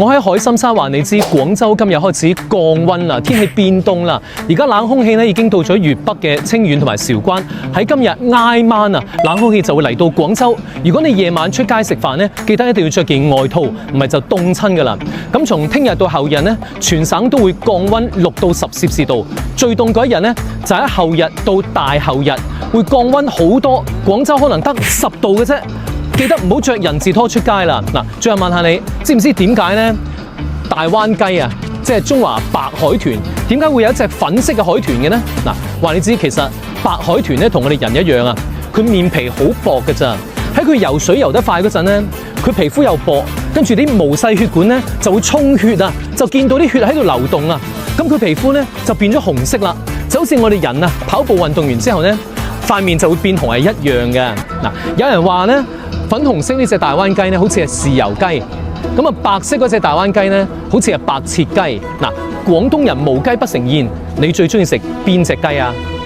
我喺海心沙話你知，廣州今日開始降溫啦，天氣變凍啦。而家冷空氣咧已經到咗粵北嘅清遠同埋韶關。喺今日挨晚啊，冷空氣就會嚟到廣州。如果你夜晚出街食飯咧，記得一定要着件外套，唔係就凍親㗎啦。咁從聽日到後日咧，全省都會降溫6到10攝氏度。最凍嗰一日咧，就喺後日到大後日，會降溫好多。廣州可能得10度嘅啫。記得唔好着人字拖出街啦！嗱，最後問下你，知唔知點解呢？大灣雞啊，即係中華白海豚，點解會有一隻粉色嘅海豚嘅呢？嗱，話你知其實白海豚咧同我哋人一樣啊，佢面皮好薄嘅咋。喺佢游水游得快嗰陣咧，佢皮膚又薄，跟住啲毛細血管咧就會充血啊，就見到啲血喺度流動啊，咁佢皮膚咧就變咗紅色啦，就好似我哋人啊跑步運動完之後咧，塊面就會變紅係一樣嘅。嗱，有人話咧，粉紅色呢隻大灣雞咧，好似係豉油雞；咁啊，白色嗰隻大灣雞咧，好似係白切雞。嗱，廣東人無雞不成宴，你最中意食邊隻雞啊？